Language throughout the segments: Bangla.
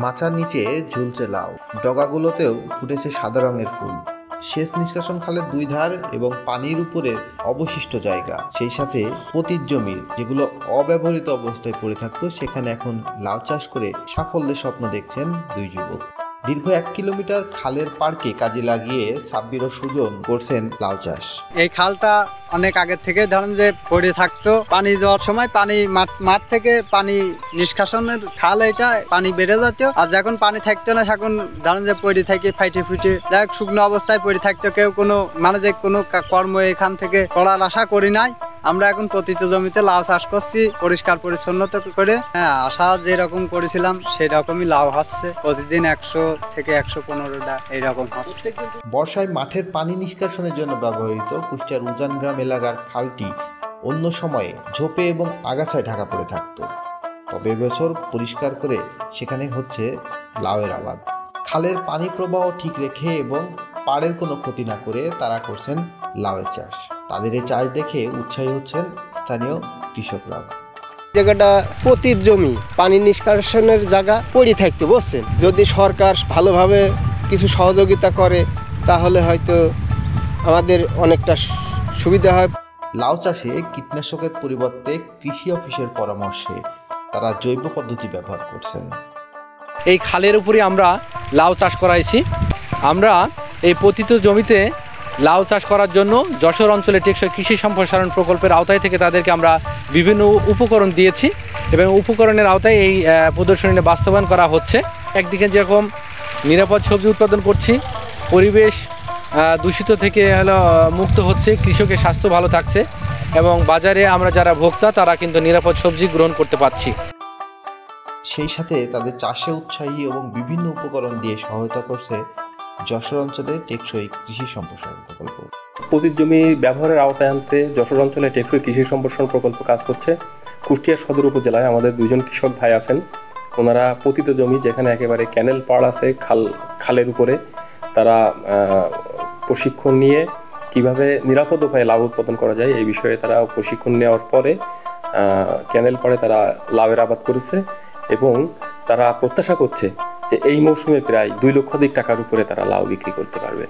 মাচার নিচে ঝুলছে লাউ, ডগাগুলোতেও ফুটেছে সাদা রঙের ফুল। সেচ নিষ্কাশন খালের দুই ধার এবং পানির উপরে অবশিষ্ট জায়গা, সেই সাথে পতিত জমির যেগুলো অব্যবহৃত অবস্থায় পড়ে থাকতো, সেখানে এখন লাউ চাষ করে সাফল্যের স্বপ্ন দেখছেন দুই যুবক। দীর্ঘ 1 কিলোমিটার খালের পাড়কে কাজে লাগিয়ে সাব্বির ও সুজন করছেন লাউ চাষ। এই খালটা অনেক আগের থেকে ধরেন যে পড়ে থাকতো, পানি যাওয়ার সময় পানি মাঠ থেকে পানি নিষ্কাশনের খাল, এটা পানি বেড়ে যেত। আর যখন পানি থাকতো না, এখন ধরেন যে পড়ে থাকে ফাইটে ফুটে যাই শুকনো অবস্থায় পড়ে থাকতো। কেউ কোনো মানে যে কোনো কর্ম এখান থেকে করার আশা করি নাই। আমরা এখন পতিত জমিতে লাউ চাষ করছি পরিষ্কার পরিচ্ছন্নতা করে। হ্যাঁ, আশা যেরকম করেছিলাম সেই রকমই লাউ হচ্ছে। প্রতিদিন 100 থেকে 115টা এইরকম হচ্ছে। বর্ষায় মাঠের পানি নিষ্কাশনের জন্য ব্যবহৃত কুষ্টিয়ার উজান গ্রাম এলাকার খালটি অন্য সময়ে ঝোপে এবং আগাছায় ঢাকা পড়ে থাকত। তবে এবছর পরিষ্কার করে সেখানে হচ্ছে লাউয়ের আবাদ। খালের পানি প্রবাহ ঠিক রেখে এবং পাড়ের কোনো ক্ষতি না করে তারা করছেন লাউয়ের চাষ। তাদের এই চাষ দেখে উৎসাহী হচ্ছেন স্থানীয় কৃষকরা। জায়গাটা পতিত জমি, পানি নিষ্কাশনের জায়গা পড়ে থাকতে বলছেন। যদি সরকার ভালোভাবে কিছু সহযোগিতা করে তাহলে হয়তো আমাদের অনেকটা সুবিধা হয়। লাউ চাষে কীটনাশকের পরিবর্তে কৃষি অফিসের পরামর্শে তারা জৈব পদ্ধতি ব্যবহার করছেন। এই খালের উপরে আমরা লাউ চাষ করাইছি। আমরা এই পতিত জমিতে লাউ চাষ করার জন্য যশোর অঞ্চলে টেকসই কৃষি সম্প্রসারণ প্রকল্পের আওতায় থেকে তাদেরকে আমরা বিভিন্ন উপকরণ দিয়েছি এবং উপকরণের আওতায় এই প্রদর্শনী বাস্তবায়ন করা হচ্ছে। একদিকে যেরকম নিরাপদ সবজি উৎপাদন করছি, পরিবেশ দূষিত থেকে মুক্ত হচ্ছে, কৃষকের স্বাস্থ্য ভালো থাকছে এবং বাজারে আমরা যারা ভোক্তা তারা কিন্তু নিরাপদ সবজি গ্রহণ করতে পারছি। সেই সাথে তাদের চাষে উৎসাহী এবং বিভিন্ন উপকরণ দিয়ে সহায়তা করছে যশোর অঞ্চলের টেকসই কৃষি সম্প্রসারণ প্রকল্প। পতিত জমি ব্যবহারের আওতায় আনতে যশোর অঞ্চলে টেকসই কৃষি সম্প্রসারণ প্রকল্প কাজ করছে। কুষ্টিয়া সদর উপজেলায় আমাদের 2জন কৃষক ভাই আছেন। ওনারা পতিত জমি, যেখানে একেবারে ক্যানেল পাড় আছে খালের উপরে, তারা প্রশিক্ষণ নিয়ে কিভাবে নিরাপদ উপায়ে লাউ উৎপাদন করা যায় এই বিষয়ে তারা প্রশিক্ষণ নেওয়ার পরে ক্যানেল পাড়ে তারা লাউয়ের আবাদ করেছে এবং তারা প্রত্যাশা করছে যে এই মৌসুমে প্রায় 2 লক্ষাধিক টাকার উপরে তারা লাউ বিক্রি করতে পারবে।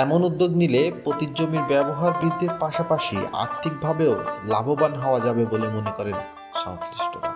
এমন উদ্যোগ নিলে পতিত জমির ব্যবহার বৃদ্ধির পাশাপাশি আর্থিকভাবেও লাভবান হওয়া যাবে বলে মনে করেন সংশ্লিষ্টরা।